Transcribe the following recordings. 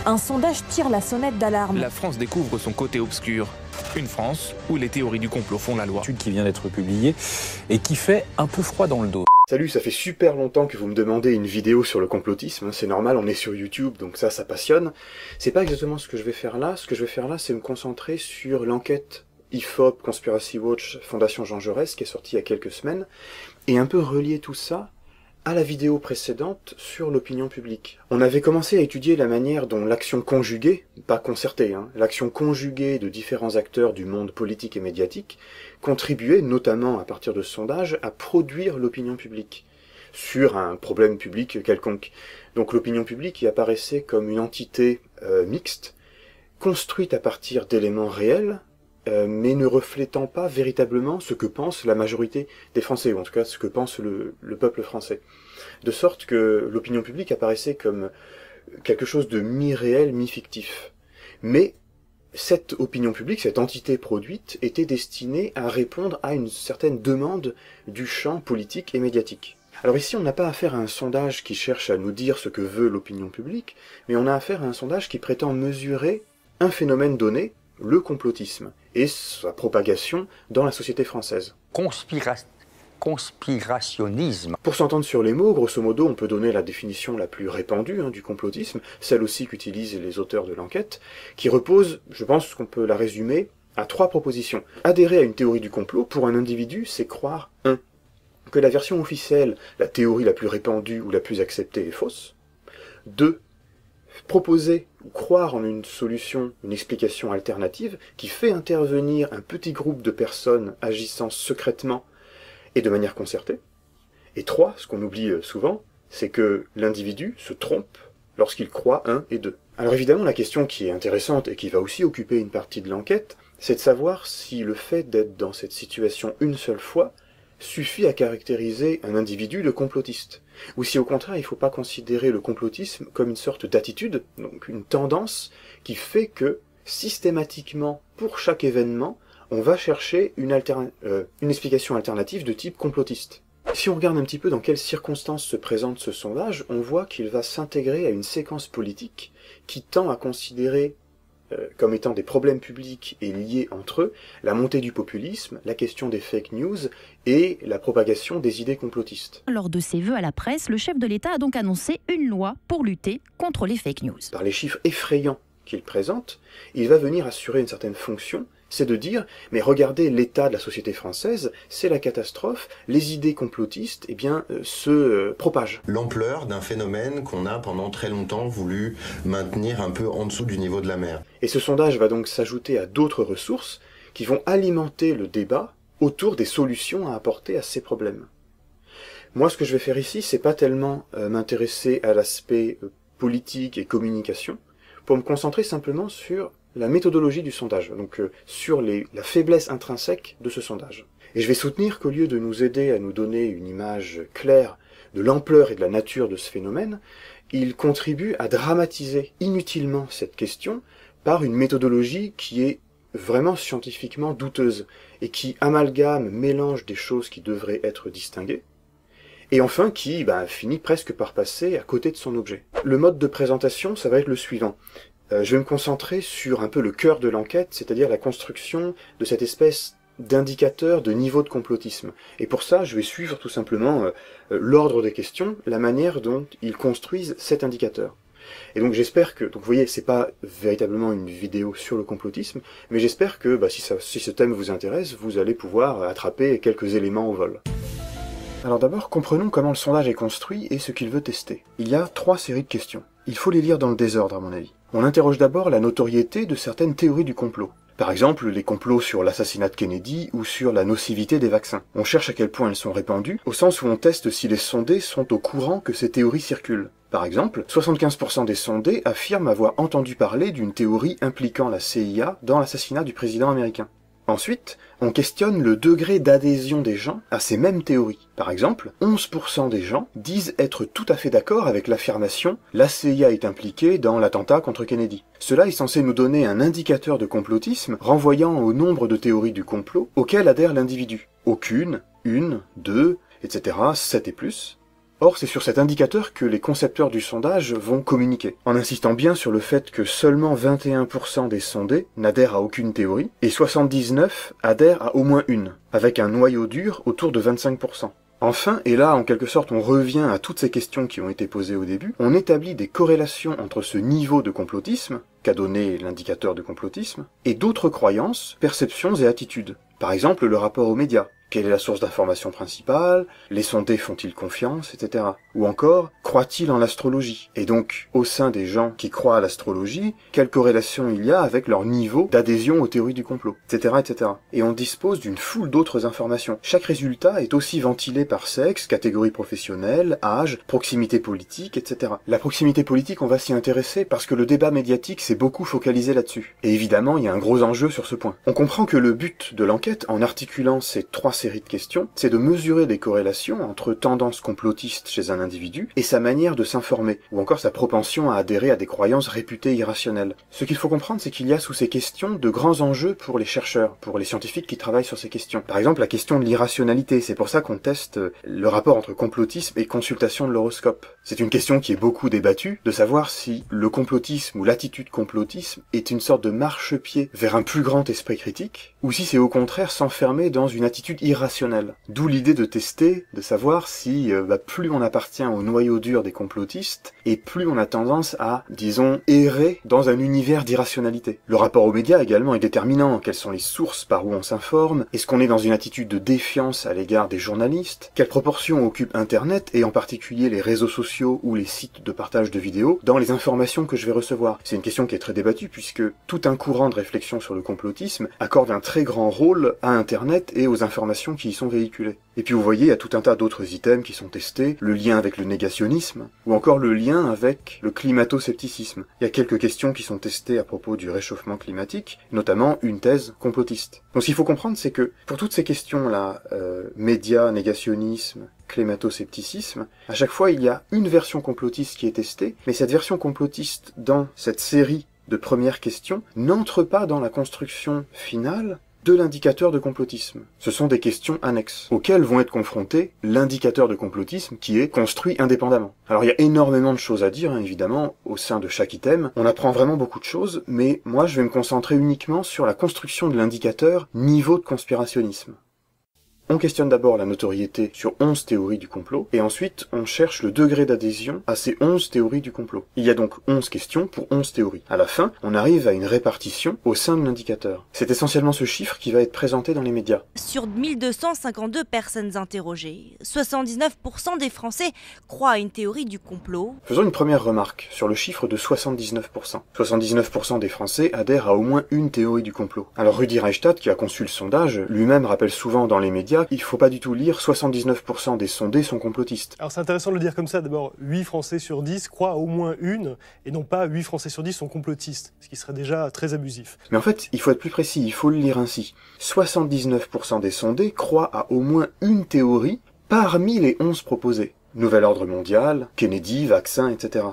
Un sondage tire la sonnette d'alarme. La France découvre son côté obscur. Une France où les théories du complot font la loi. Une étude qui vient d'être publiée et qui fait un peu froid dans le dos. Salut, ça fait super longtemps que vous me demandez une vidéo sur le complotisme, c'est normal, on est sur YouTube, donc ça passionne. C'est pas exactement ce que je vais faire là, c'est me concentrer sur l'enquête IFOP, Conspiracy Watch, Fondation Jean Jaurès, qui est sortie il y a quelques semaines, et un peu relier tout ça à la vidéo précédente sur l'opinion publique. On avait commencé à étudier la manière dont l'action conjuguée, pas concertée, l'action conjuguée de différents acteurs du monde politique et médiatique contribuait, notamment à partir de sondages, à produire l'opinion publique sur un problème public quelconque. Donc l'opinion publique y apparaissait comme une entité mixte, construite à partir d'éléments réels, mais ne reflétant pas véritablement ce que pense la majorité des Français, ou en tout cas ce que pense le peuple français. De sorte que l'opinion publique apparaissait comme quelque chose de mi-réel, mi-fictif. Mais cette opinion publique, cette entité produite, était destinée à répondre à une certaine demande du champ politique et médiatique. Alors ici, on n'a pas affaire à un sondage qui cherche à nous dire ce que veut l'opinion publique, mais on a affaire à un sondage qui prétend mesurer un phénomène donné, le complotisme, et sa propagation dans la société française. Conspirationnisme. Pour s'entendre sur les mots, grosso modo, on peut donner la définition la plus répandue du complotisme, celle aussi qu'utilisent les auteurs de l'enquête, qui repose, je pense qu'on peut la résumer, à 3 propositions. Adhérer à une théorie du complot, pour un individu, c'est croire 1. Que la version officielle, la théorie la plus répandue ou la plus acceptée est fausse. 2. Proposer ou croire en une solution, une explication alternative qui fait intervenir un petit groupe de personnes agissant secrètement et de manière concertée. Et 3, ce qu'on oublie souvent, c'est que l'individu se trompe lorsqu'il croit 1 et 2. Alors évidemment, la question qui est intéressante et qui va aussi occuper une partie de l'enquête, c'est de savoir si le fait d'être dans cette situation une seule fois suffit à caractériser un individu de complotiste. Ou si au contraire, il ne faut pas considérer le complotisme comme une sorte d'attitude, donc une tendance, qui fait que, systématiquement, pour chaque événement, on va chercher une explication alternative de type complotiste. Si on regarde un petit peu dans quelles circonstances se présente ce sondage, on voit qu'il va s'intégrer à une séquence politique qui tend à considérer comme étant des problèmes publics et liés entre eux, la montée du populisme, la question des fake news et la propagation des idées complotistes. Lors de ses vœux à la presse, le chef de l'État a donc annoncé une loi pour lutter contre les fake news. Par les chiffres effrayants qu'il présente, il va venir assurer une certaine fonction, c'est de dire, mais regardez l'état de la société française, c'est la catastrophe, les idées complotistes, se propagent. L'ampleur d'un phénomène qu'on a pendant très longtemps voulu maintenir un peu en dessous du niveau de la mer. Et ce sondage va donc s'ajouter à d'autres ressources qui vont alimenter le débat autour des solutions à apporter à ces problèmes. Moi, ce que je vais faire ici, c'est pas tellement m'intéresser à l'aspect politique et communication, pour me concentrer simplement sur la méthodologie du sondage, donc sur la faiblesse intrinsèque de ce sondage. Et je vais soutenir qu'au lieu de nous aider à nous donner une image claire de l'ampleur et de la nature de ce phénomène, il contribue à dramatiser inutilement cette question par une méthodologie qui est vraiment scientifiquement douteuse et qui mélange des choses qui devraient être distinguées, et enfin qui finit presque par passer à côté de son objet. Le mode de présentation, ça va être le suivant. Je vais me concentrer sur un peu le cœur de l'enquête, c'est-à-dire la construction de cette espèce d'indicateur de niveau de complotisme. Et pour ça, je vais suivre tout simplement l'ordre des questions, la manière dont ils construisent cet indicateur. Et donc j'espère que, donc vous voyez, c'est pas véritablement une vidéo sur le complotisme, mais j'espère que si ce thème vous intéresse, vous allez pouvoir attraper quelques éléments au vol. Alors d'abord, comprenons comment le sondage est construit et ce qu'il veut tester. Il y a 3 séries de questions. Il faut les lire dans le désordre à mon avis. On interroge d'abord la notoriété de certaines théories du complot. Par exemple, les complots sur l'assassinat de Kennedy ou sur la nocivité des vaccins. On cherche à quel point elles sont répandues, au sens où on teste si les sondés sont au courant que ces théories circulent. Par exemple, 75% des sondés affirment avoir entendu parler d'une théorie impliquant la CIA dans l'assassinat du président américain. Ensuite, on questionne le degré d'adhésion des gens à ces mêmes théories. Par exemple, 11% des gens disent être tout à fait d'accord avec l'affirmation « la CIA est impliquée dans l'attentat contre Kennedy ». Cela est censé nous donner un indicateur de complotisme renvoyant au nombre de théories du complot auxquelles adhère l'individu. Aucune, une, deux, etc., 7 et plus. Or, c'est sur cet indicateur que les concepteurs du sondage vont communiquer, en insistant bien sur le fait que seulement 21% des sondés n'adhèrent à aucune théorie, et 79% adhèrent à au moins une, avec un noyau dur autour de 25%. Enfin, et là en quelque sorte on revient à toutes ces questions qui ont été posées au début, on établit des corrélations entre ce niveau de complotisme, qu'a donné l'indicateur de complotisme, et d'autres croyances, perceptions et attitudes. Par exemple le rapport aux médias. Quelle est la source d'information principale? Les sondés font-ils confiance, etc. Ou encore, croient-ils en l'astrologie? Et donc, au sein des gens qui croient à l'astrologie, quelle corrélation il y a avec leur niveau d'adhésion aux théories du complot, etc., etc. Et on dispose d'une foule d'autres informations. Chaque résultat est aussi ventilé par sexe, catégorie professionnelle, âge, proximité politique, etc. La proximité politique, on va s'y intéresser parce que le débat médiatique s'est beaucoup focalisé là-dessus. Et évidemment, il y a un gros enjeu sur ce point. On comprend que le but de l'enquête, en articulant ces trois série de questions, c'est de mesurer des corrélations entre tendances complotistes chez un individu et sa manière de s'informer, ou encore sa propension à adhérer à des croyances réputées irrationnelles. Ce qu'il faut comprendre, c'est qu'il y a sous ces questions de grands enjeux pour les chercheurs, pour les scientifiques qui travaillent sur ces questions. Par exemple, la question de l'irrationalité, c'est pour ça qu'on teste le rapport entre complotisme et consultation de l'horoscope. C'est une question qui est beaucoup débattue, de savoir si le complotisme ou l'attitude complotisme est une sorte de marchepied vers un plus grand esprit critique, ou si c'est au contraire s'enfermer dans une attitude irrationnelle. D'où l'idée de tester, de savoir si plus on appartient au noyau dur des complotistes, et plus on a tendance à, disons, errer dans un univers d'irrationalité. Le rapport aux médias également est déterminant. Quelles sont les sources par où on s'informe? Est-ce qu'on est dans une attitude de défiance à l'égard des journalistes? Quelle proportion occupe Internet, et en particulier les réseaux sociaux ou les sites de partage de vidéos, dans les informations que je vais recevoir? C'est une question qui est très débattue, puisque tout un courant de réflexion sur le complotisme accorde un très grand rôle à Internet et aux informations qui y sont véhiculées. Et puis vous voyez, il y a tout un tas d'autres items qui sont testés, le lien avec le négationnisme, ou encore le lien avec le climato-scepticisme. Il y a quelques questions qui sont testées à propos du réchauffement climatique, notamment une thèse complotiste. Donc ce qu'il faut comprendre, c'est que pour toutes ces questions-là, médias, négationnisme, climato-scepticisme, à chaque fois il y a une version complotiste qui est testée, mais cette version complotiste dans cette série de premières questions n'entre pas dans la construction finale de l'indicateur de complotisme. Ce sont des questions annexes, auxquelles vont être confrontés l'indicateur de complotisme qui est construit indépendamment. Alors il y a énormément de choses à dire, évidemment, au sein de chaque item. On apprend vraiment beaucoup de choses, mais moi je vais me concentrer uniquement sur la construction de l'indicateur niveau de conspirationnisme. On questionne d'abord la notoriété sur 11 théories du complot, et ensuite on cherche le degré d'adhésion à ces 11 théories du complot. Il y a donc 11 questions pour 11 théories. À la fin, on arrive à une répartition au sein de l'indicateur. C'est essentiellement ce chiffre qui va être présenté dans les médias. Sur 1252 personnes interrogées, 79% des Français croient à une théorie du complot. Faisons une première remarque sur le chiffre de 79%. 79% des Français adhèrent à au moins une théorie du complot. Alors Rudi Reichstadt, qui a conçu le sondage, lui-même rappelle souvent dans les médias il faut pas du tout lire 79% des sondés sont complotistes. Alors c'est intéressant de le dire comme ça. D'abord, 8 Français sur 10 croient à au moins une, et non pas 8 Français sur 10 sont complotistes, ce qui serait déjà très abusif. Mais en fait, il faut être plus précis, il faut le lire ainsi. 79% des sondés croient à au moins une théorie parmi les 11 proposées. Nouvel ordre mondial, Kennedy, vaccin, etc.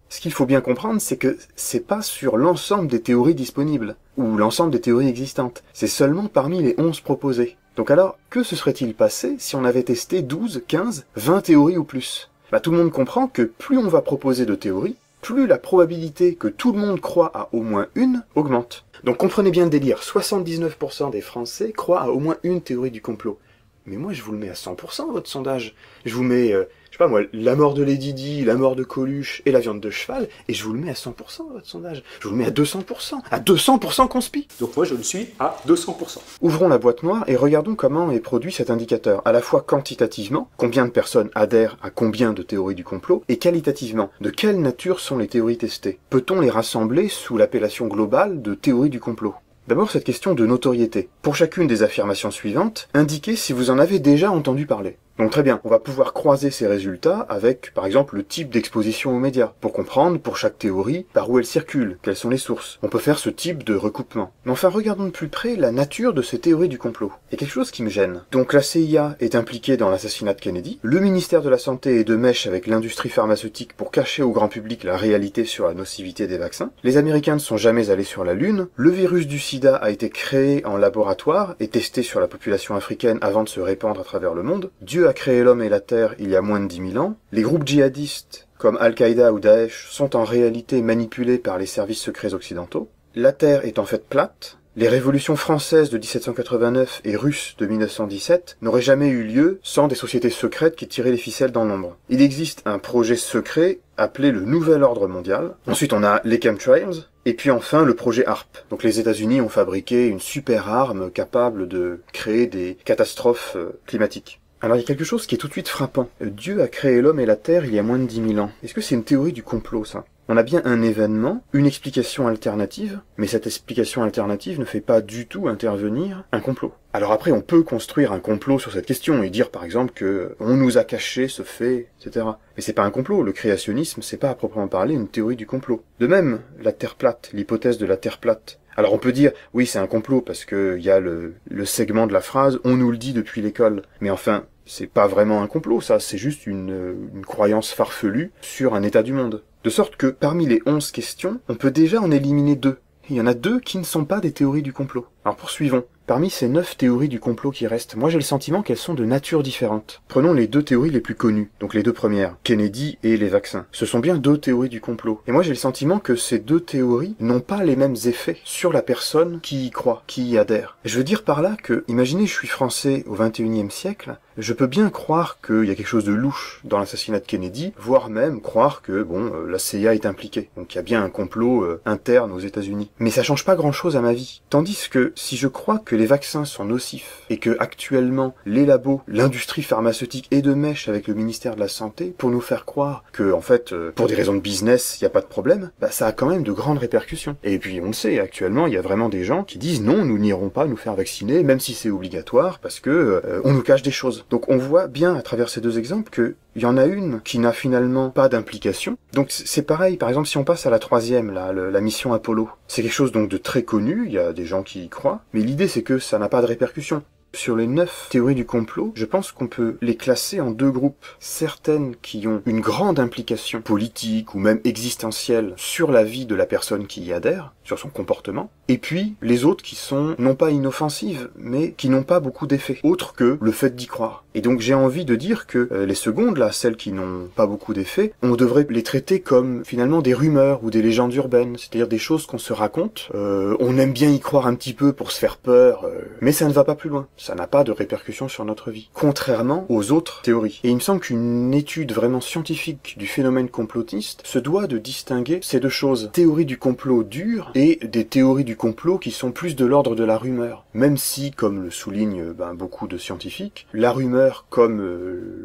Ce qu'il faut bien comprendre, c'est que c'est pas sur l'ensemble des théories disponibles, ou l'ensemble des théories existantes. C'est seulement parmi les 11 proposées. Donc alors, que se serait-il passé si on avait testé 12, 15, 20 théories ou plus? Tout le monde comprend que plus on va proposer de théories, plus la probabilité que tout le monde croit à au moins une augmente. Donc comprenez bien le délire, 79% des Français croient à au moins une théorie du complot. Mais moi je vous le mets à 100% votre sondage. Je vous mets, je sais pas moi, la mort de Lady Di, la mort de Coluche et la viande de cheval, et je vous le mets à 100% votre sondage. Je vous le mets à 200% conspi. Donc moi je le suis à 200%. Ouvrons la boîte noire et regardons comment est produit cet indicateur, à la fois quantitativement, combien de personnes adhèrent à combien de théories du complot, et qualitativement, de quelle nature sont les théories testées. Peut-on les rassembler sous l'appellation globale de théories du complot? D'abord cette question de notoriété. Pour chacune des affirmations suivantes, indiquez si vous en avez déjà entendu parler. Donc très bien, on va pouvoir croiser ces résultats avec, par exemple, le type d'exposition aux médias, pour comprendre, pour chaque théorie, par où elle circule, quelles sont les sources. On peut faire ce type de recoupement. Mais enfin, regardons de plus près la nature de ces théories du complot. Il y a quelque chose qui me gêne. Donc la CIA est impliquée dans l'assassinat de Kennedy, le ministère de la Santé est de mèche avec l'industrie pharmaceutique pour cacher au grand public la réalité sur la nocivité des vaccins, les Américains ne sont jamais allés sur la Lune, le virus du sida a été créé en laboratoire et testé sur la population africaine avant de se répandre à travers le monde, Dieu Dieu a créé l'homme et la terre il y a moins de 10 000 ans, les groupes djihadistes comme Al-Qaïda ou Daesh sont en réalité manipulés par les services secrets occidentaux, la terre est en fait plate, les révolutions françaises de 1789 et russes de 1917 n'auraient jamais eu lieu sans des sociétés secrètes qui tiraient les ficelles dans l'ombre. Il existe un projet secret appelé le Nouvel Ordre Mondial. Ensuite, on a les chemtrails. Et puis enfin, le projet HARP. Donc les États-Unis ont fabriqué une super arme capable de créer des catastrophes climatiques. Alors il y a quelque chose qui est tout de suite frappant. Dieu a créé l'homme et la terre il y a moins de 10 000 ans. Est-ce que c'est une théorie du complot, ça ? On a bien un événement, une explication alternative, mais cette explication alternative ne fait pas du tout intervenir un complot. Alors après, on peut construire un complot sur cette question et dire par exemple que on nous a caché ce fait, etc. Mais c'est pas un complot, le créationnisme, c'est pas à proprement parler une théorie du complot. De même, la Terre plate, l'hypothèse de la Terre plate. Alors on peut dire, oui c'est un complot parce que y a le segment de la phrase, on nous le dit depuis l'école. Mais enfin, c'est pas vraiment un complot, ça, c'est juste une croyance farfelue sur un état du monde. De sorte que, parmi les 11 questions, on peut déjà en éliminer 2. Il y en a 2 qui ne sont pas des théories du complot. Alors poursuivons. Parmi ces 9 théories du complot qui restent, moi j'ai le sentiment qu'elles sont de nature différente. Prenons les 2 théories les plus connues, donc les 2 premières, Kennedy et les vaccins. Ce sont bien 2 théories du complot. Et moi j'ai le sentiment que ces 2 théories n'ont pas les mêmes effets sur la personne qui y croit, qui y adhère. Je veux dire par là que, imaginez je suis français au XXIe siècle, je peux bien croire qu'il y a quelque chose de louche dans l'assassinat de Kennedy, voire même croire que, la CIA est impliquée. Donc il y a bien un complot interne aux États-Unis. Mais ça change pas grand-chose à ma vie. Tandis que, si je crois que les vaccins sont nocifs et que, actuellement, les labos, l'industrie pharmaceutique est de mèche avec le ministère de la Santé pour nous faire croire que, en fait, pour des raisons de business, il n'y a pas de problème, ça a quand même de grandes répercussions. Et puis, on le sait, actuellement, il y a vraiment des gens qui disent non, nous n'irons pas nous faire vacciner, même si c'est obligatoire, parce que on nous cache des choses. Donc on voit bien à travers ces 2 exemples que il y en a une qui n'a finalement pas d'implication. Donc c'est pareil, par exemple si on passe à la 3e, la mission Apollo, c'est quelque chose donc de très connu, il y a des gens qui y croient, mais l'idée c'est que ça n'a pas de répercussion. Sur les 9 théories du complot, je pense qu'on peut les classer en 2 groupes. Certaines qui ont une grande implication politique ou même existentielle sur la vie de la personne qui y adhère, sur son comportement, et puis les autres qui sont non pas inoffensives, mais qui n'ont pas beaucoup d'effet, autre que le fait d'y croire. Et donc j'ai envie de dire que les secondes, là, celles qui n'ont pas beaucoup d'effet, on devrait les traiter comme finalement des rumeurs ou des légendes urbaines, c'est-à-dire des choses qu'on se raconte, on aime bien y croire un petit peu pour se faire peur, mais ça ne va pas plus loin. Ça n'a pas de répercussions sur notre vie, contrairement aux autres théories. Et il me semble qu'une étude vraiment scientifique du phénomène complotiste se doit de distinguer ces 2 choses, théorie du complot dure et des théories du complot qui sont plus de l'ordre de la rumeur. Même si, comme le soulignent beaucoup de scientifiques, la rumeur, comme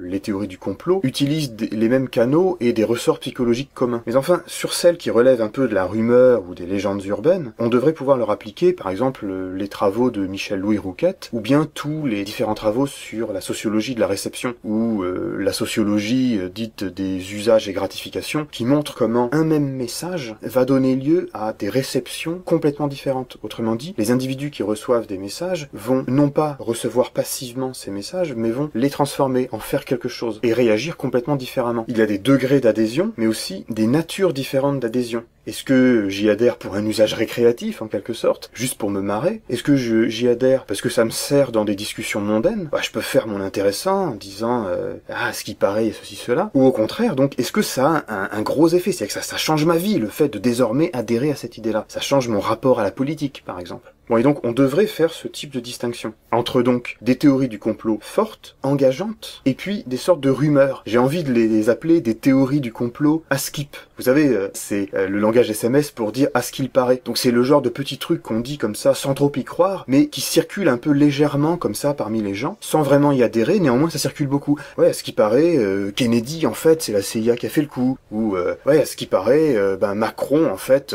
les théories du complot, utilise les mêmes canaux et des ressorts psychologiques communs. Mais enfin, sur celles qui relèvent un peu de la rumeur ou des légendes urbaines, on devrait pouvoir leur appliquer, par exemple, les travaux de Michel-Louis Rouquette, ou bien tous les différents travaux sur la sociologie de la réception, ou la sociologie dite des usages et gratifications, qui montrent comment un même message va donner lieu à des réceptions complètement différentes. Autrement dit, les individus qui reçoivent des messages vont non pas recevoir passivement ces messages, mais vont les transformer, en faire quelque chose, et réagir complètement différemment. Il y a des degrés d'adhésion, mais aussi des natures différentes d'adhésion. Est-ce que j'y adhère pour un usage récréatif, en quelque sorte, juste pour me marrer? Est-ce que j'y adhère parce que ça me sert dans des discussions mondaines? Je peux faire mon intéressant en disant ce qui paraît et ceci, cela. Ou au contraire, donc, est-ce que ça a un gros effet? C'est-à-dire que ça change ma vie, le fait de désormais adhérer à cette idée-là. Ça change mon rapport à la politique, par exemple. Bon, et donc on devrait faire ce type de distinction entre donc des théories du complot fortes, engageantes, et puis des sortes de rumeurs. J'ai envie de les appeler des théories du complot à skip. Vous savez, c'est le langage SMS pour dire à ce qu'il paraît. Donc c'est le genre de petits trucs qu'on dit comme ça sans trop y croire, mais qui circulent un peu légèrement comme ça parmi les gens, sans vraiment y adhérer. Néanmoins ça circule beaucoup. Ouais, à ce qui paraît, Kennedy en fait c'est la CIA qui a fait le coup. Ou à ce qui paraît, Macron en fait.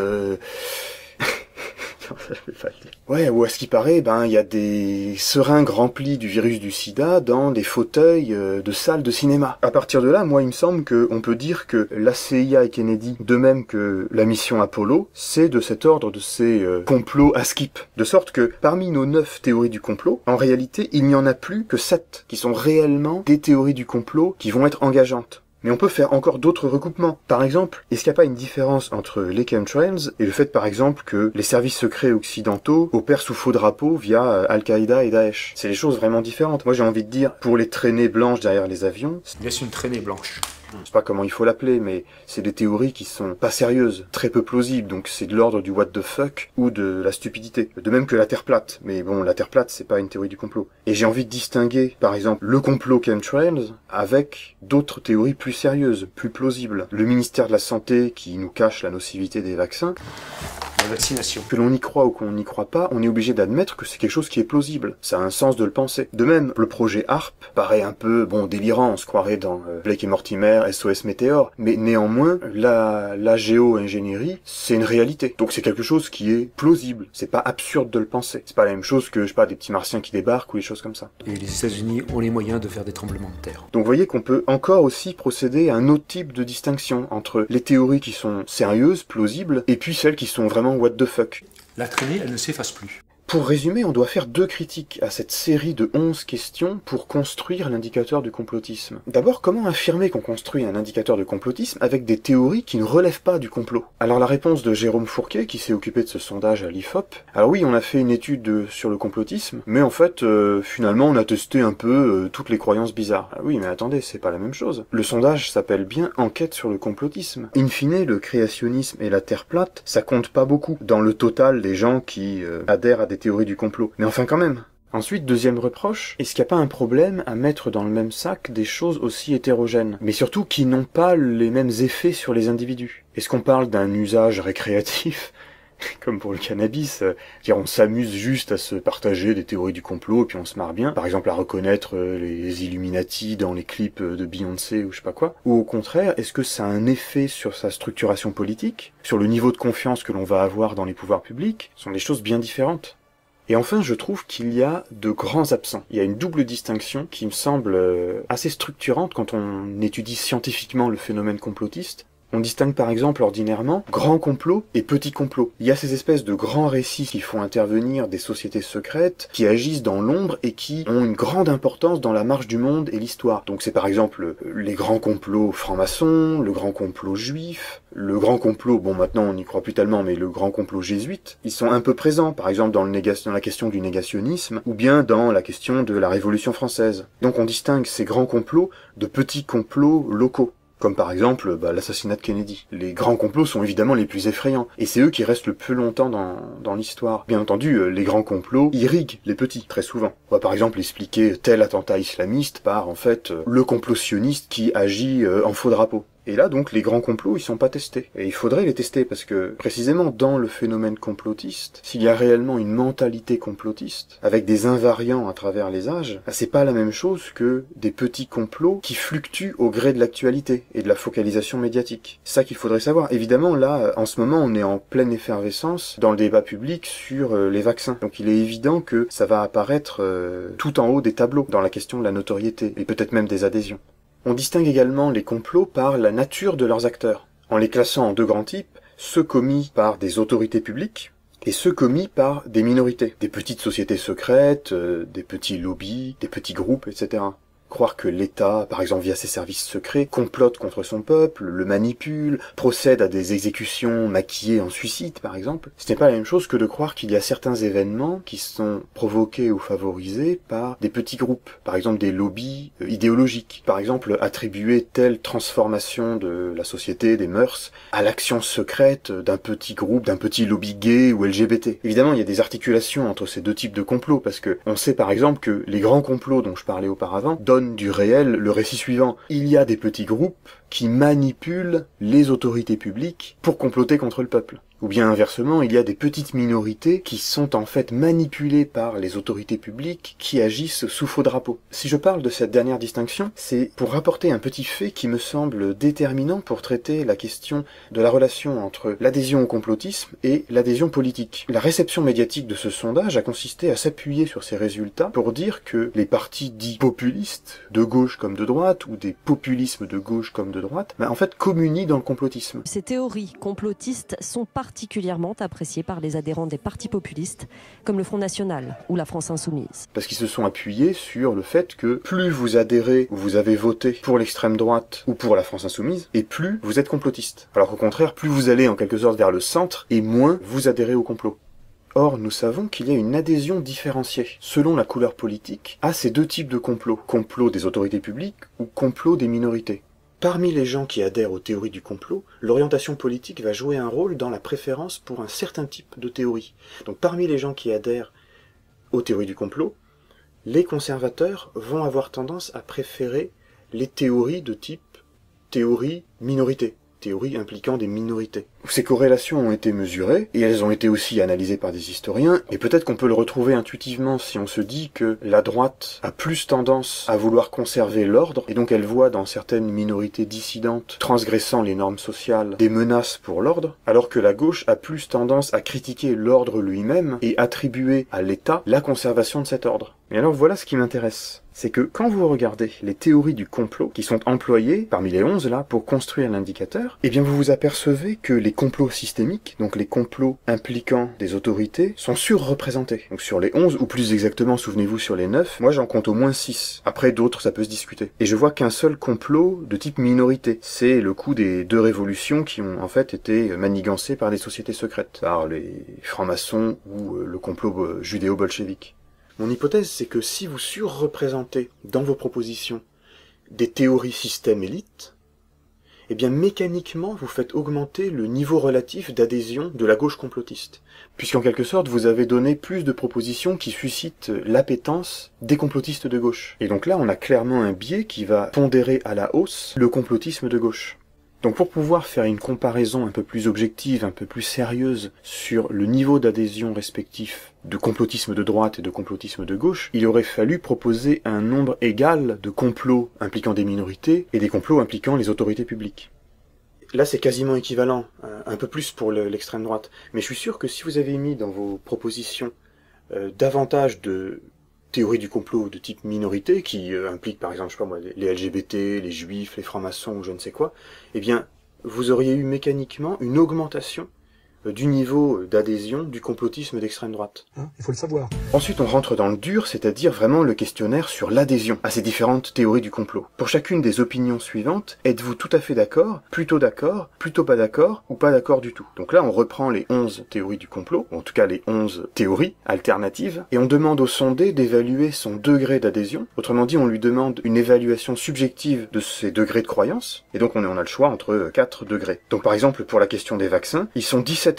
Ouais, ou à ce qui paraît, il y a des seringues remplies du virus du sida dans des fauteuils de salles de cinéma. À partir de là, moi, il me semble qu'on peut dire que la CIA et Kennedy, de même que la mission Apollo, c'est de cet ordre de ces complots à skip. De sorte que, parmi nos 9 théories du complot, en réalité, il n'y en a plus que 7 qui sont réellement des théories du complot qui vont être engageantes. Mais on peut faire encore d'autres recoupements. Par exemple, est-ce qu'il n'y a pas une différence entre les chemtrails et le fait par exemple que les services secrets occidentaux opèrent sous faux drapeau via Al-Qaïda et Daesh? C'est des choses vraiment différentes. Moi j'ai envie de dire, pour les traînées blanches derrière les avions... Laisse une traînée blanche. Je sais pas comment il faut l'appeler, mais c'est des théories qui sont pas sérieuses, très peu plausibles, donc c'est de l'ordre du what the fuck ou de la stupidité. De même que la Terre plate, mais bon, la Terre plate, c'est pas une théorie du complot. Et j'ai envie de distinguer, par exemple, le complot chemtrails avec d'autres théories plus sérieuses, plus plausibles. Le ministère de la Santé qui nous cache la nocivité des vaccins. La vaccination. Que l'on y croit ou qu'on n'y croit pas, on est obligé d'admettre que c'est quelque chose qui est plausible. Ça a un sens de le penser. De même, le projet HARP paraît un peu, délirant, on se croirait dans Blake et Mortimer, SOS Météore, mais néanmoins, la géo-ingénierie, c'est une réalité. Donc c'est quelque chose qui est plausible. C'est pas absurde de le penser. C'est pas la même chose que, je sais pas, des petits martiens qui débarquent ou des choses comme ça. Et les États-Unis ont les moyens de faire des tremblements de terre. Donc vous voyez qu'on peut encore aussi procéder à un autre type de distinction entre les théories qui sont sérieuses, plausibles, et puis celles qui sont vraiment what the fuck. La traînée, elle ne s'efface plus. Pour résumer, on doit faire 2 critiques à cette série de 11 questions pour construire l'indicateur du complotisme. D'abord, comment affirmer qu'on construit un indicateur de complotisme avec des théories qui ne relèvent pas du complot? Alors la réponse de Jérôme Fourquet, qui s'est occupé de ce sondage à l'IFOP, alors oui, on a fait une étude sur le complotisme, mais en fait, finalement, on a testé un peu toutes les croyances bizarres. Ah oui, mais attendez, c'est pas la même chose. Le sondage s'appelle bien Enquête sur le complotisme. In fine, le créationnisme et la Terre plate, ça compte pas beaucoup dans le total des gens qui adhèrent à des théories du complot. Mais enfin quand même. Ensuite, deuxième reproche, est-ce qu'il n'y a pas un problème à mettre dans le même sac des choses aussi hétérogènes, mais surtout qui n'ont pas les mêmes effets sur les individus? Est-ce qu'on parle d'un usage récréatif, comme pour le cannabis, on s'amuse juste à se partager des théories du complot et puis on se marre bien, par exemple à reconnaître les Illuminati dans les clips de Beyoncé ou je sais pas quoi, ou au contraire, est-ce que ça a un effet sur sa structuration politique, sur le niveau de confiance que l'on va avoir dans les pouvoirs publics? Ce sont des choses bien différentes. Et enfin, je trouve qu'il y a de grands absents. Il y a une double distinction qui me semble assez structurante quand on étudie scientifiquement le phénomène complotiste. On distingue par exemple ordinairement grand complot et petit complot. Il y a ces espèces de grands récits qui font intervenir des sociétés secrètes, qui agissent dans l'ombre et qui ont une grande importance dans la marche du monde et l'histoire. Donc c'est par exemple les grands complots francs-maçons, le grand complot juif, le grand complot, maintenant on n'y croit plus tellement, mais le grand complot jésuite. Ils sont un peu présents, par exemple dans la question du négationnisme, ou bien dans la question de la Révolution française. Donc on distingue ces grands complots de petits complots locaux. Comme par exemple l'assassinat de Kennedy. Les grands complots sont évidemment les plus effrayants, et c'est eux qui restent le plus longtemps dans l'histoire. Bien entendu, les grands complots irriguent les petits, très souvent. On va par exemple expliquer tel attentat islamiste par, en fait, le complot sioniste qui agit en faux drapeau. Et là, donc, les grands complots, ils sont pas testés. Et il faudrait les tester, parce que, précisément, dans le phénomène complotiste, s'il y a réellement une mentalité complotiste, avec des invariants à travers les âges, c'est pas la même chose que des petits complots qui fluctuent au gré de l'actualité et de la focalisation médiatique. C'est ça qu'il faudrait savoir. Évidemment, là, en ce moment, on est en pleine effervescence dans le débat public sur les vaccins. Donc il est évident que ça va apparaître tout en haut des tableaux, dans la question de la notoriété, et peut-être même des adhésions. On distingue également les complots par la nature de leurs acteurs, en les classant en 2 grands types, ceux commis par des autorités publiques et ceux commis par des minorités, des petites sociétés secrètes, des petits lobbies, des petits groupes, etc. Croire que l'État, par exemple via ses services secrets, complote contre son peuple, le manipule, procède à des exécutions maquillées en suicide, par exemple, ce n'est pas la même chose que de croire qu'il y a certains événements qui sont provoqués ou favorisés par des petits groupes, par exemple des lobbies idéologiques. Par exemple, attribuer telle transformation de la société, des mœurs, à l'action secrète d'un petit groupe, d'un petit lobby gay ou LGBT. Évidemment, il y a des articulations entre ces 2 types de complots, parce que on sait par exemple que les grands complots dont je parlais auparavant donnent du réel le récit suivant. Il y a des petits groupes qui manipulent les autorités publiques pour comploter contre le peuple. Ou bien inversement, il y a des petites minorités qui sont en fait manipulées par les autorités publiques qui agissent sous faux drapeau. Si je parle de cette dernière distinction, c'est pour rapporter un petit fait qui me semble déterminant pour traiter la question de la relation entre l'adhésion au complotisme et l'adhésion politique. La réception médiatique de ce sondage a consisté à s'appuyer sur ces résultats pour dire que les partis dits populistes, de gauche comme de droite, ou des populismes de gauche comme de droite, en fait communient dans le complotisme. Ces théories complotistes sont particulièrement appréciées par les adhérents des partis populistes, comme le Front National ou la France Insoumise. Parce qu'ils se sont appuyés sur le fait que plus vous adhérez ou vous avez voté pour l'extrême droite ou pour la France Insoumise, et plus vous êtes complotiste. Alors qu'au contraire, plus vous allez en quelque sorte vers le centre, et moins vous adhérez au complot. Or, nous savons qu'il y a une adhésion différenciée, selon la couleur politique, à ces deux types de complots. Complot des autorités publiques ou complot des minorités. Parmi les gens qui adhèrent aux théories du complot, l'orientation politique va jouer un rôle dans la préférence pour un certain type de théorie. Donc parmi les gens qui adhèrent aux théories du complot, les conservateurs vont avoir tendance à préférer les théories de type théorie minorité. Théories impliquant des minorités. Ces corrélations ont été mesurées, et elles ont été aussi analysées par des historiens, et peut-être qu'on peut le retrouver intuitivement si on se dit que la droite a plus tendance à vouloir conserver l'ordre, et donc elle voit dans certaines minorités dissidentes transgressant les normes sociales des menaces pour l'ordre, alors que la gauche a plus tendance à critiquer l'ordre lui-même et attribuer à l'État la conservation de cet ordre. Et alors voilà ce qui m'intéresse. C'est que quand vous regardez les théories du complot qui sont employées, parmi les 11 là, pour construire l'indicateur, eh bien vous vous apercevez que les complots systémiques, donc les complots impliquant des autorités, sont surreprésentés. Donc sur les 11, ou plus exactement, souvenez-vous, sur les 9, moi j'en compte au moins 6. Après d'autres, ça peut se discuter. Et je vois qu'un seul complot de type minorité. C'est le coup des 2 révolutions qui ont en fait été manigancées par des sociétés secrètes, par les francs-maçons ou le complot judéo-bolchevique. Mon hypothèse, c'est que si vous surreprésentez dans vos propositions des théories système élite, eh bien mécaniquement vous faites augmenter le niveau relatif d'adhésion de la gauche complotiste. Puisqu'en quelque sorte vous avez donné plus de propositions qui suscitent l'appétence des complotistes de gauche. Et donc là on a clairement un biais qui va pondérer à la hausse le complotisme de gauche. Donc pour pouvoir faire une comparaison un peu plus objective, un peu plus sérieuse sur le niveau d'adhésion respectif de complotisme de droite et de complotisme de gauche, il aurait fallu proposer un nombre égal de complots impliquant des minorités et des complots impliquant les autorités publiques. Là c'est quasiment équivalent, un peu plus pour l'extrême droite, mais je suis sûr que si vous avez mis dans vos propositions davantage de théories du complot de type minorité, qui impliquent par exemple, je sais pas moi, les LGBT, les juifs, les francs-maçons ou je ne sais quoi, eh bien, vous auriez eu mécaniquement une augmentation du niveau d'adhésion du complotisme d'extrême droite. Il faut le savoir. Ensuite, on rentre dans le dur, c'est-à-dire vraiment le questionnaire sur l'adhésion à ces différentes théories du complot. Pour chacune des opinions suivantes, êtes-vous tout à fait d'accord, plutôt pas d'accord, ou pas d'accord du tout? Donc là, on reprend les 11 théories du complot, ou en tout cas les 11 théories alternatives, et on demande au sondé d'évaluer son degré d'adhésion. Autrement dit, on lui demande une évaluation subjective de ses degrés de croyance, et donc on a le choix entre 4 degrés. Donc par exemple, pour la question des vaccins, ils sont 17%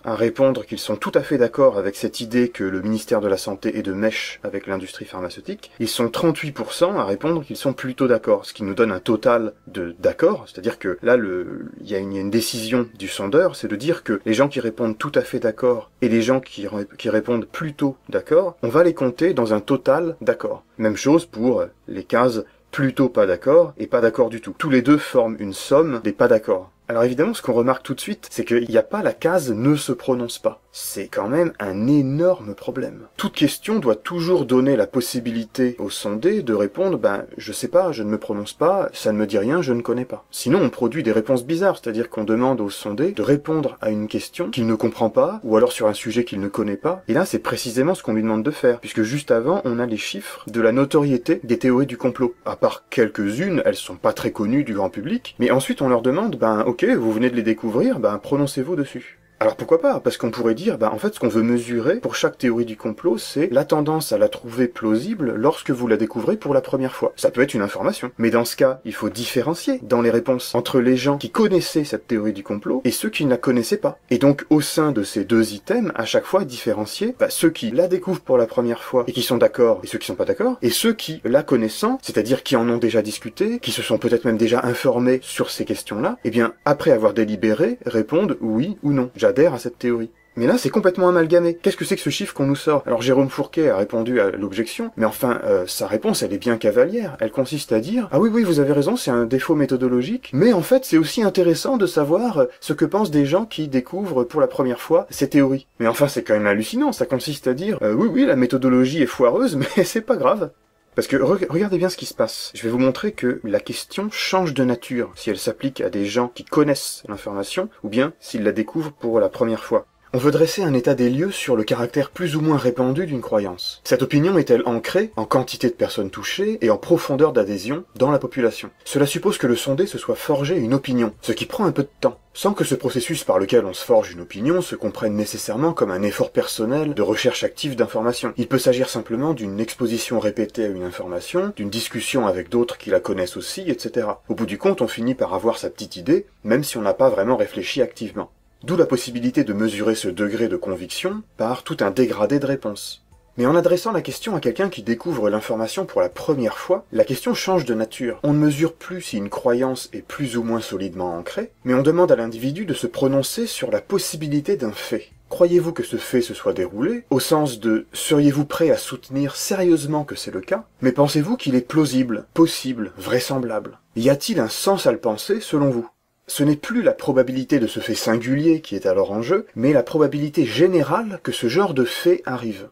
à répondre qu'ils sont tout à fait d'accord avec cette idée que le ministère de la Santé est de mèche avec l'industrie pharmaceutique. Ils sont 38% à répondre qu'ils sont plutôt d'accord, ce qui nous donne un total de d'accord, c'est-à-dire que là, il y a une décision du sondeur, c'est de dire que les gens qui répondent tout à fait d'accord et les gens qui répondent plutôt d'accord, on va les compter dans un total d'accord. Même chose pour les cases plutôt pas d'accord et pas d'accord du tout. Tous les deux forment une somme des pas d'accord. Alors évidemment, ce qu'on remarque tout de suite, c'est qu'il n'y a pas la case « ne se prononce pas ». C'est quand même un énorme problème. Toute question doit toujours donner la possibilité au sondé de répondre « je sais pas, je ne me prononce pas, ça ne me dit rien, je ne connais pas ». Sinon, on produit des réponses bizarres, c'est-à-dire qu'on demande au sondé de répondre à une question qu'il ne comprend pas, ou alors sur un sujet qu'il ne connaît pas. Et là, c'est précisément ce qu'on lui demande de faire, puisque juste avant, on a les chiffres de la notoriété des théories du complot. À part quelques-unes, elles sont pas très connues du grand public, mais ensuite on leur demande « ok, vous venez de les découvrir, prononcez-vous dessus ». Alors pourquoi pas? Parce qu'on pourrait dire, en fait, ce qu'on veut mesurer pour chaque théorie du complot, c'est la tendance à la trouver plausible lorsque vous la découvrez pour la première fois. Ça peut être une information. Mais dans ce cas, il faut différencier dans les réponses entre les gens qui connaissaient cette théorie du complot et ceux qui ne la connaissaient pas. Et donc, au sein de ces deux items, à chaque fois, différencier ceux qui la découvrent pour la première fois et qui sont d'accord et ceux qui sont pas d'accord, et ceux qui, la connaissant, c'est-à-dire qui en ont déjà discuté, qui se sont peut-être même déjà informés sur ces questions-là, eh bien, après avoir délibéré, répondent oui ou non. J'adhère à cette théorie. Mais là, c'est complètement amalgamé. Qu'est-ce que c'est que ce chiffre qu'on nous sort? Alors Jérôme Fourquet a répondu à l'objection, mais enfin, sa réponse, elle est bien cavalière. Elle consiste à dire « Ah oui, vous avez raison, c'est un défaut méthodologique, mais en fait, c'est aussi intéressant de savoir ce que pensent des gens qui découvrent pour la première fois ces théories. » Mais enfin, c'est quand même hallucinant, ça consiste à dire « Oui, la méthodologie est foireuse, mais c'est pas grave. » Parce que regardez bien ce qui se passe. Je vais vous montrer que la question change de nature si elle s'applique à des gens qui connaissent l'information ou bien s'ils la découvrent pour la première fois. On veut dresser un état des lieux sur le caractère plus ou moins répandu d'une croyance. Cette opinion est-elle ancrée en quantité de personnes touchées et en profondeur d'adhésion dans la population? Cela suppose que le sondé se soit forgé une opinion, ce qui prend un peu de temps, sans que ce processus par lequel on se forge une opinion se comprenne nécessairement comme un effort personnel de recherche active d'information. Il peut s'agir simplement d'une exposition répétée à une information, d'une discussion avec d'autres qui la connaissent aussi, etc. Au bout du compte, on finit par avoir sa petite idée, même si on n'a pas vraiment réfléchi activement. D'où la possibilité de mesurer ce degré de conviction par tout un dégradé de réponses. Mais en adressant la question à quelqu'un qui découvre l'information pour la première fois, la question change de nature. On ne mesure plus si une croyance est plus ou moins solidement ancrée, mais on demande à l'individu de se prononcer sur la possibilité d'un fait. Croyez-vous que ce fait se soit déroulé, au sens de « seriez-vous prêt à soutenir sérieusement que c'est le cas ?» Mais pensez-vous qu'il est plausible, possible, vraisemblable? Y a-t-il un sens à le penser selon vous? Ce n'est plus la probabilité de ce fait singulier qui est alors en jeu, mais la probabilité générale que ce genre de fait arrive.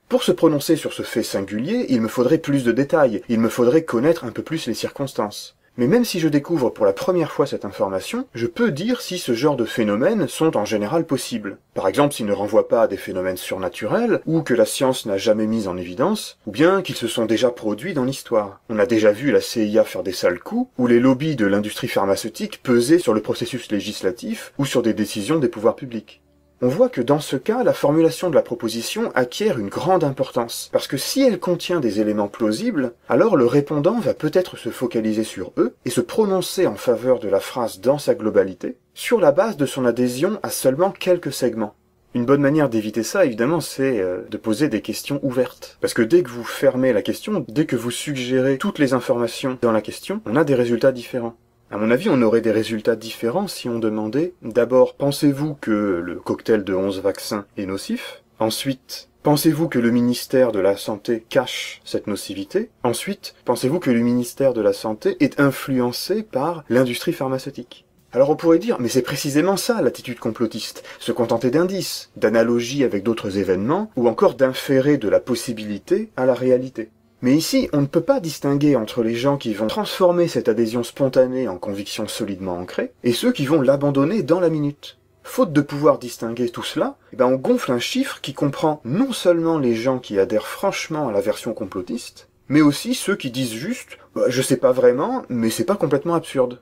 Pour se prononcer sur ce fait singulier, il me faudrait plus de détails, il me faudrait connaître un peu plus les circonstances. Mais même si je découvre pour la première fois cette information, je peux dire si ce genre de phénomènes sont en général possibles. Par exemple, s'ils ne renvoient pas à des phénomènes surnaturels, ou que la science n'a jamais mis en évidence, ou bien qu'ils se sont déjà produits dans l'histoire. On a déjà vu la CIA faire des sales coups, ou les lobbies de l'industrie pharmaceutique peser sur le processus législatif, ou sur des décisions des pouvoirs publics. On voit que dans ce cas, la formulation de la proposition acquiert une grande importance, parce que si elle contient des éléments plausibles, alors le répondant va peut-être se focaliser sur eux et se prononcer en faveur de la phrase dans sa globalité, sur la base de son adhésion à seulement quelques segments. Une bonne manière d'éviter ça, évidemment, c'est de poser des questions ouvertes. Parce que dès que vous fermez la question, dès que vous suggérez toutes les informations dans la question, on a des résultats différents. À mon avis, on aurait des résultats différents si on demandait, d'abord, pensez-vous que le cocktail de 11 vaccins est nocif? Ensuite, pensez-vous que le ministère de la Santé cache cette nocivité? Ensuite, pensez-vous que le ministère de la Santé est influencé par l'industrie pharmaceutique? Alors on pourrait dire, mais c'est précisément ça l'attitude complotiste, se contenter d'indices, d'analogies avec d'autres événements, ou encore d'inférer de la possibilité à la réalité. Mais ici, on ne peut pas distinguer entre les gens qui vont transformer cette adhésion spontanée en conviction solidement ancrée, et ceux qui vont l'abandonner dans la minute. Faute de pouvoir distinguer tout cela, on gonfle un chiffre qui comprend non seulement les gens qui adhèrent franchement à la version complotiste, mais aussi ceux qui disent juste « je sais pas vraiment, mais c'est pas complètement absurde ».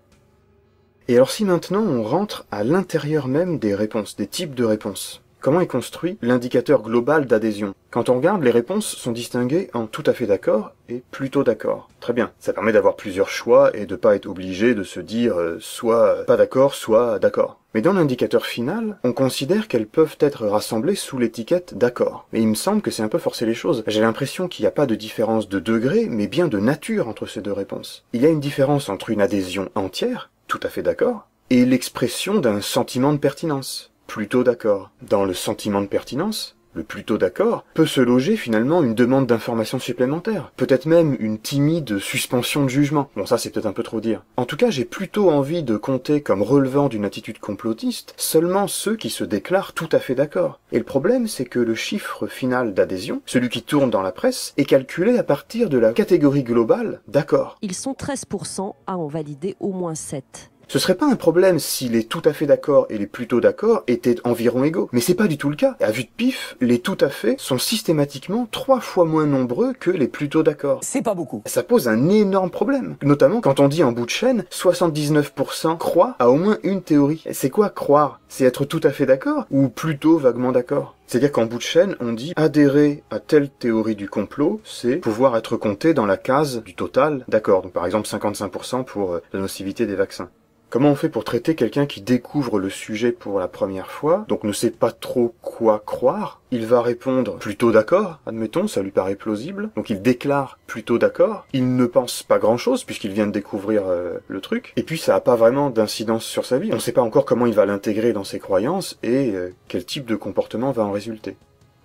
Et alors si maintenant on rentre à l'intérieur même des réponses, des types de réponses, comment est construit l'indicateur global d'adhésion? Quand on regarde, les réponses sont distinguées en tout à fait d'accord et plutôt d'accord. Très bien, ça permet d'avoir plusieurs choix et de pas être obligé de se dire soit pas d'accord, soit d'accord. Mais dans l'indicateur final, on considère qu'elles peuvent être rassemblées sous l'étiquette d'accord. Mais il me semble que c'est un peu forcer les choses. J'ai l'impression qu'il n'y a pas de différence de degré, mais bien de nature entre ces deux réponses. Il y a une différence entre une adhésion entière, tout à fait d'accord, et l'expression d'un sentiment de pertinence. Plutôt d'accord. Dans le sentiment de pertinence, le plutôt d'accord, peut se loger finalement une demande d'information supplémentaire. Peut-être même une timide suspension de jugement. Bon, ça c'est peut-être un peu trop dire. En tout cas, j'ai plutôt envie de compter comme relevant d'une attitude complotiste seulement ceux qui se déclarent tout à fait d'accord. Et le problème, c'est que le chiffre final d'adhésion, celui qui tourne dans la presse, est calculé à partir de la catégorie globale d'accord. Ils sont 13% à en valider au moins 7. Ce serait pas un problème si les tout à fait d'accord et les plutôt d'accord étaient environ égaux. Mais c'est pas du tout le cas. À vue de pif, les tout à fait sont systématiquement 3 fois moins nombreux que les plutôt d'accord. C'est pas beaucoup. Ça pose un énorme problème. Notamment quand on dit en bout de chaîne, 79% croient à au moins une théorie. C'est quoi croire? C'est être tout à fait d'accord ou plutôt vaguement d'accord? C'est-à-dire qu'en bout de chaîne, on dit adhérer à telle théorie du complot, c'est pouvoir être compté dans la case du total d'accord. Donc par exemple 55% pour la nocivité des vaccins. Comment on fait pour traiter quelqu'un qui découvre le sujet pour la première fois, donc ne sait pas trop quoi croire? Il va répondre plutôt d'accord, admettons, ça lui paraît plausible, donc il déclare plutôt d'accord, il ne pense pas grand-chose puisqu'il vient de découvrir le truc, et puis ça n'a pas vraiment d'incidence sur sa vie, on ne sait pas encore comment il va l'intégrer dans ses croyances et quel type de comportement va en résulter.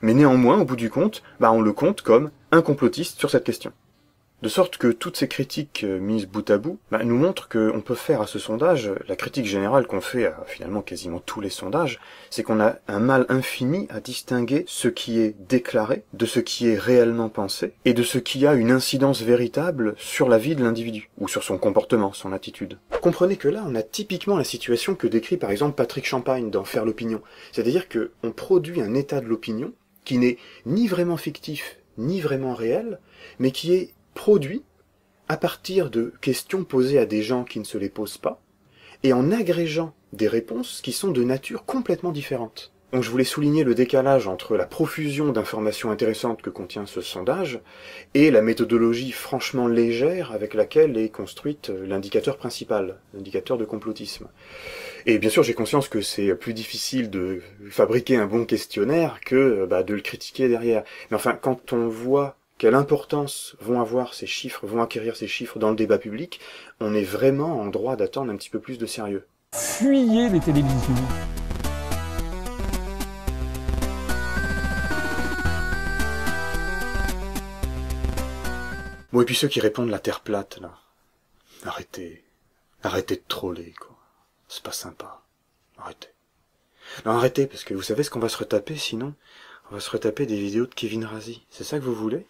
Mais néanmoins, au bout du compte, on le compte comme un complotiste sur cette question. De sorte que toutes ces critiques mises bout à bout nous montrent qu'on peut faire à ce sondage, la critique générale qu'on fait à finalement quasiment tous les sondages, c'est qu'on a un mal infini à distinguer ce qui est déclaré de ce qui est réellement pensé et de ce qui a une incidence véritable sur la vie de l'individu ou sur son comportement, son attitude. Comprenez que là, on a typiquement la situation que décrit par exemple Patrick Champagne dans Faire l'opinion. C'est-à-dire qu'on produit un état de l'opinion qui n'est ni vraiment fictif, ni vraiment réel, mais qui est produit à partir de questions posées à des gens qui ne se les posent pas, et en agrégeant des réponses qui sont de nature complètement différente. Donc je voulais souligner le décalage entre la profusion d'informations intéressantes que contient ce sondage et la méthodologie franchement légère avec laquelle est construite l'indicateur principal, l'indicateur de complotisme. Et bien sûr, j'ai conscience que c'est plus difficile de fabriquer un bon questionnaire que de le critiquer derrière. Mais enfin, quand on voit quelle importance vont avoir ces chiffres, vont acquérir ces chiffres dans le débat public, on est vraiment en droit d'attendre un petit peu plus de sérieux. Fuyez les télévisions. Bon, et puis ceux qui répondent la terre plate, là, arrêtez de troller, quoi. C'est pas sympa. Arrêtez. Non, arrêtez, parce que vous savez ce qu'on va se retaper, sinon? On va se retaper des vidéos de Kevin Razi. C'est ça que vous voulez?